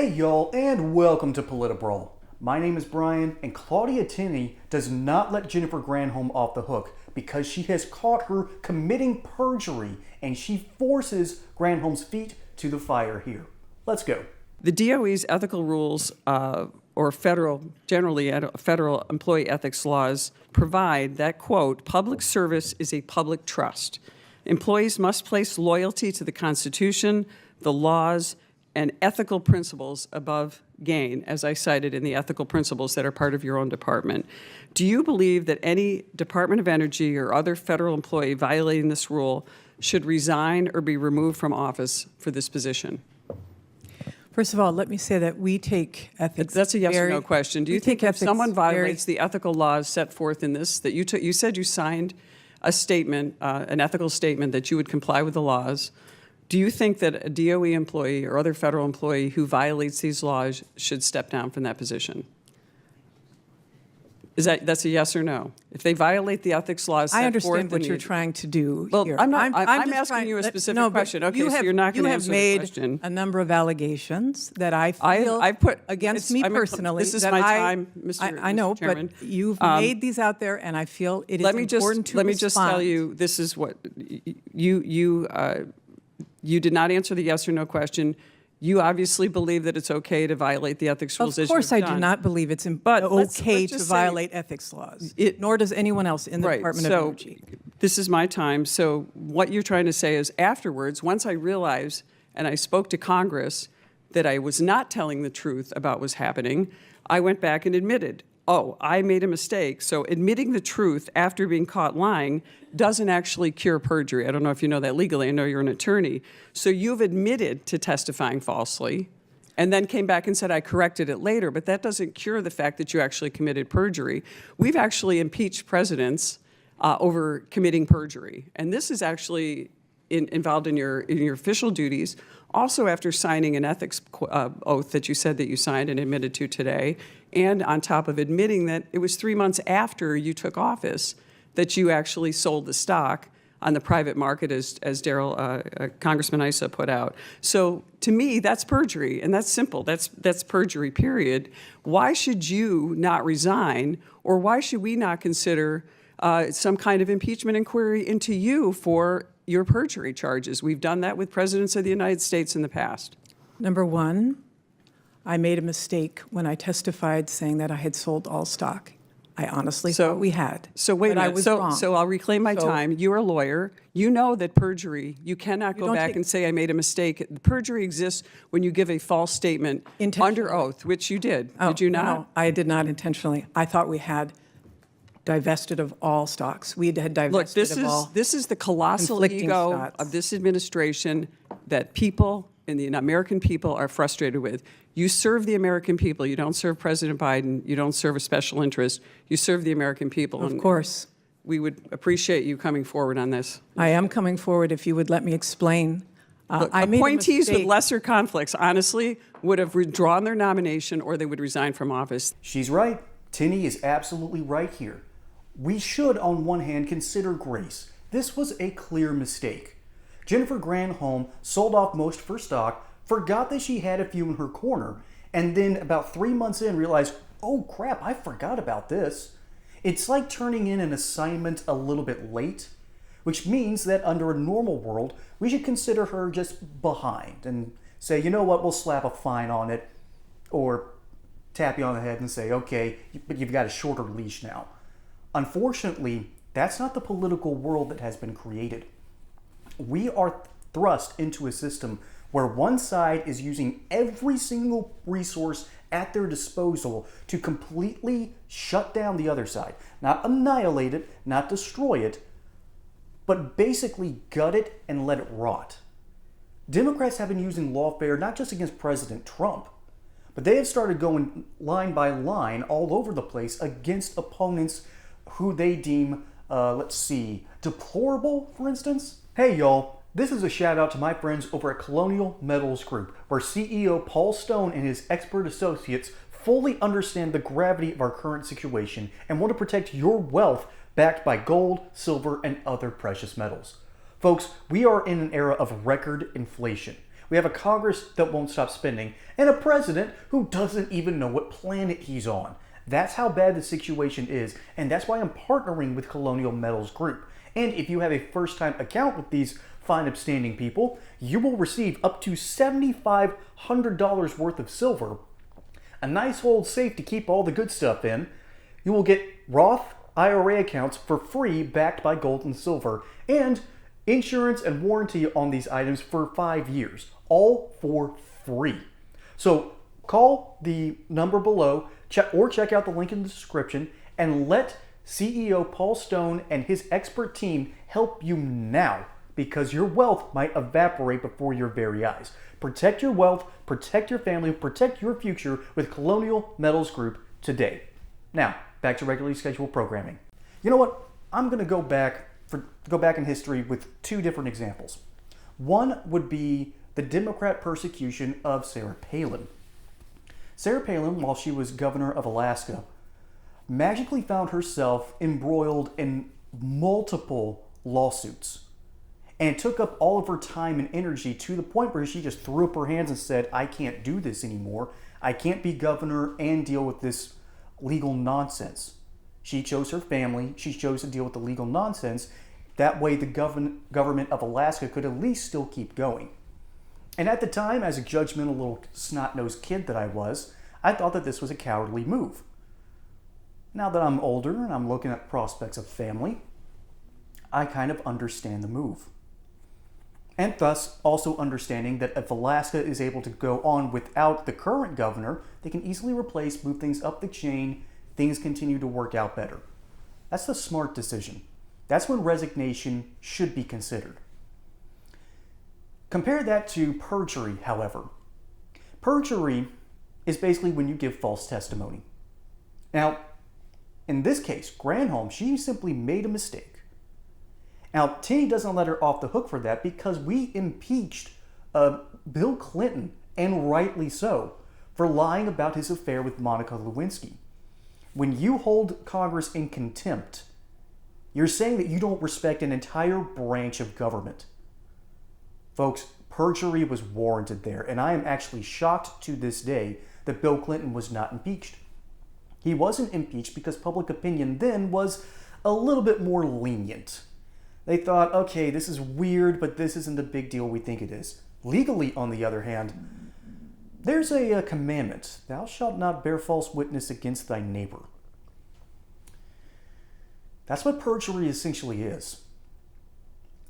Hey y'all, and welcome to Politibrawl. My name is Brian, and Claudia Tenney does not let Jennifer Granholm off the hook because she has caught her committing perjury, and she forces Granholm's feet to the fire here. Let's go. The DOE's ethical rules, or federal employee ethics laws, provide that, quote, public service is a public trust. Employees must place loyalty to the Constitution, the laws, and ethical principles above gain, as I cited in the ethical principles that are part of your own department. Do you believe that any Department of Energy or other federal employee violating this rule should resign or be removed from office for this position? First of all, let me say that we take ethics. That's a yes or no question. Do you think if someone violates the ethical laws set forth in this, that you said you signed a statement, an ethical statement that you would comply with the laws? Do you think that a DOE employee or other federal employee who violates these laws should step down from that position? That's a yes or no? If they violate the ethics laws set forth, I understand what you're trying to do well, here. I'm asking you a specific question. Okay, so you're not going to answer the question. You have made a number of allegations that I feel I've put against me personally. This is my time, Mr. I know, Chairman. but you've made these out there, and I feel it is important to Let me just tell you, this is what you did not answer the yes or no question. You obviously believe that it's okay to violate the ethics rules. Of course, I do not believe it's okay to violate ethics laws, nor does anyone else in the Department of Energy. This is my time. So what you're trying to say is afterwards, once I realized and I spoke to Congress that I was not telling the truth about what was happening, I went back and admitted, oh, I made a mistake. So admitting the truth after being caught lying doesn't actually cure perjury. I don't know if you know that legally. I know you're an attorney. So you've admitted to testifying falsely and then came back and said, I corrected it later. But that doesn't cure the fact that you actually committed perjury. We've actually impeached presidents over committing perjury. And this is actually involved in your official duties. Also, after signing an ethics oath that you said that you signed and admitted to today, and on top of admitting that it was 3 months after you took office that you actually sold the stock on the private market, as Congressman Issa put out. So to me, that's perjury, and that's simple. That's perjury, period. Why should you not resign, or why should we not consider some kind of impeachment inquiry into you for your perjury charges? We've done that with presidents of the United States in the past. Number one, I made a mistake when I testified saying that I had sold all stock. I honestly thought we had. So wait a minute. I was wrong. So I'll reclaim my time. You're a lawyer. You know that perjury, you cannot go back and say I made a mistake. Perjury exists when you give a false statement under oath, which you did. Did you not? No, I did not intentionally. I thought we had divested of all stocks. We had divested of all. This is the colossal ego of this administration that people and the American people are frustrated with. You serve the American people. You don't serve President Biden. You don't serve a special interest. You serve the American people. Of course. We would appreciate you coming forward on this. I am coming forward if you would let me explain. Look, appointees with lesser conflicts, honestly, would have withdrawn their nomination or they would resign from office. She's right. Tenney is absolutely right here. We should, on one hand, consider grace. This was a clear mistake. Jennifer Granholm sold off most of her stock, forgot that she had a few in her corner, and then about 3 months in realized, oh crap, I forgot about this. It's like turning in an assignment a little bit late, which means that under a normal world, we should consider her just behind and say, you know what, we'll slap a fine on it, or tap you on the head and say, okay, but you've got a shorter leash now. Unfortunately, that's not the political world that has been created. We are thrust into a system where one side is using every single resource at their disposal to completely shut down the other side. Not annihilate it, not destroy it, but basically gut it and let it rot. Democrats have been using lawfare not just against President Trump, but they have started going line by line all over the place against opponents who they deem, deplorable, for instance. Hey y'all, this is a shout out to my friends over at Colonial Metals Group, where CEO Paul Stone and his expert associates fully understand the gravity of our current situation and want to protect your wealth backed by gold, silver, and other precious metals. Folks, we are in an era of record inflation. We have a Congress that won't stop spending, and a president who doesn't even know what planet he's on. That's how bad the situation is, and that's why I'm partnering with Colonial Metals Group. And if you have a first-time account with these fine upstanding people, you will receive up to $7,500 worth of silver, a nice old safe to keep all the good stuff in. You will get Roth IRA accounts for free backed by gold and silver, and insurance and warranty on these items for 5 years, all for free. So call the number below or check out the link in the description and let CEO Paul Stone and his expert team help you now, because your wealth might evaporate before your very eyes. Protect your wealth, protect your family, protect your future with Colonial Metals Group today. Now, back to regularly scheduled programming. You know what? I'm going to go back in history with two different examples. One would be the Democrat persecution of Sarah Palin. Sarah Palin, while she was governor of Alaska, magically found herself embroiled in multiple lawsuits. And it took up all of her time and energy to the point where she just threw up her hands and said, I can't do this anymore. I can't be governor and deal with this legal nonsense. She chose her family. She chose to deal with the legal nonsense. That way the government of Alaska could at least still keep going. And at the time, as a judgmental little snot-nosed kid that I was, I thought that this was a cowardly move. Now that I'm older and I'm looking at prospects of family, I kind of understand the move. And thus also understanding that if Alaska is able to go on without the current governor, they can easily replace, move things up the chain, things continue to work out better. That's the smart decision. That's when resignation should be considered. Compare that to perjury, however. Perjury is basically when you give false testimony. Now, in this case, Granholm, she simply made a mistake. Now, Tinny doesn't let her off the hook for that because we impeached Bill Clinton, and rightly so, for lying about his affair with Monica Lewinsky. When you hold Congress in contempt, you're saying that you don't respect an entire branch of government. Folks, perjury was warranted there, and I am actually shocked to this day that Bill Clinton was not impeached. He wasn't impeached because public opinion then was a little bit more lenient. They thought, okay, this is weird, but this isn't the big deal we think it is. Legally, on the other hand, there's a commandment, thou shalt not bear false witness against thy neighbor. That's what perjury essentially is.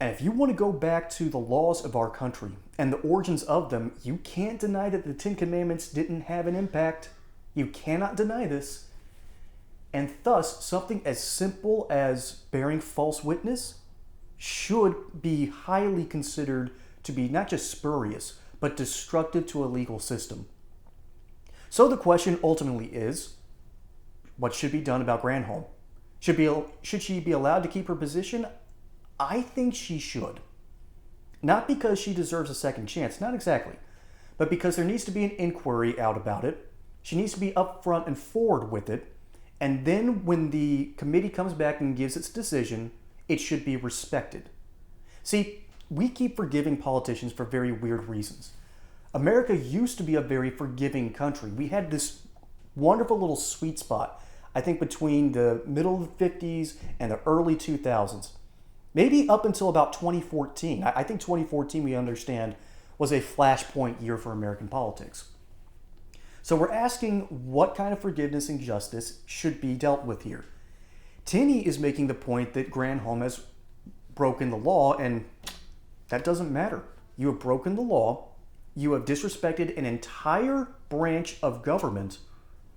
And if you want to go back to the laws of our country and the origins of them, you can't deny that the Ten Commandments didn't have an impact. You cannot deny this. And thus, something as simple as bearing false witness should be highly considered to be not just spurious, but destructive to a legal system. So the question ultimately is, what should be done about Granholm? Should she be allowed to keep her position? I think she should. Not because she deserves a second chance, not exactly, but because there needs to be an inquiry out about it. She needs to be upfront and forward with it. And then when the committee comes back and gives its decision, it should be respected. See, we keep forgiving politicians for very weird reasons. America used to be a very forgiving country. We had this wonderful little sweet spot, I think between the middle of the 50s and the early 2000s. Maybe up until about 2014. I think 2014, we understand, was a flashpoint year for American politics. So we're asking what kind of forgiveness and justice should be dealt with here. Tinny is making the point that Granholm has broken the law, and that doesn't matter. You have broken the law. You have disrespected an entire branch of government,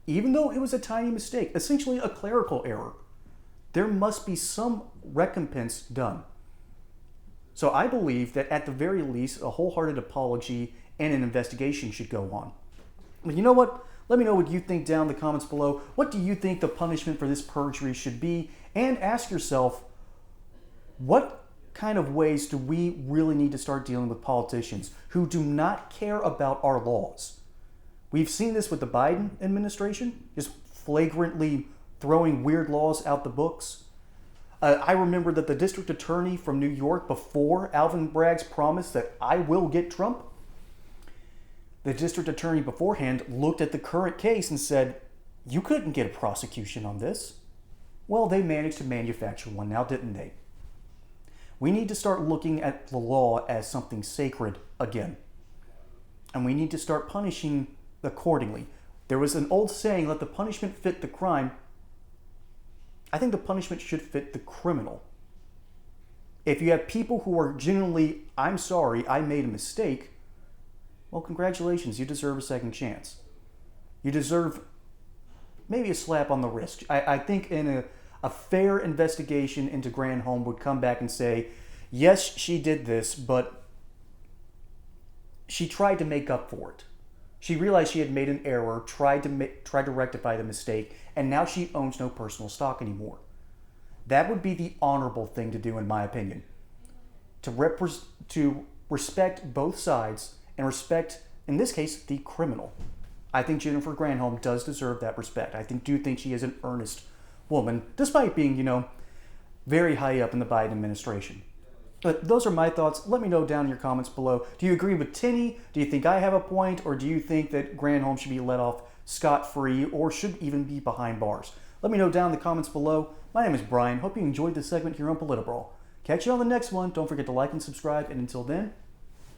even though it was a tiny mistake, essentially a clerical error. There must be some recompense done. So I believe that at the very least, a wholehearted apology and an investigation should go on. But you know what? Let me know what you think down in the comments below. What do you think the punishment for this perjury should be? And ask yourself, what kind of ways do we really need to start dealing with politicians who do not care about our laws? We've seen this with the Biden administration, just flagrantly throwing weird laws out the books. I remember that the district attorney from New York, before Alvin Bragg's promise that I will get Trump, The district attorney beforehand looked at the current case and said, you couldn't get a prosecution on this. Well, they managed to manufacture one now, didn't they? We need to start looking at the law as something sacred again. And we need to start punishing accordingly. There was an old saying, let the punishment fit the crime. I think the punishment should fit the criminal. If you have people who are genuinely, I'm sorry, I made a mistake, well, congratulations, you deserve a second chance. You deserve maybe a slap on the wrist. I think in a fair investigation into Granholm would come back and say, yes, she did this, but she tried to make up for it. She realized she had made an error, tried to rectify the mistake, and now she owns no personal stock anymore. That would be the honorable thing to do, in my opinion. To respect both sides and respect, in this case, the criminal. I think Jennifer Granholm does deserve that respect. I do think she is an earnest woman, despite being, very high up in the Biden administration. But those are my thoughts. Let me know down in your comments below. Do you agree with Tinney? Do you think I have a point? Or do you think that Granholm should be let off scot-free or should even be behind bars? Let me know down in the comments below. My name is Brian. Hope you enjoyed this segment here on Politibrawl. Catch you on the next one. Don't forget to like and subscribe. And until then,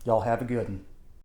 y'all have a good one.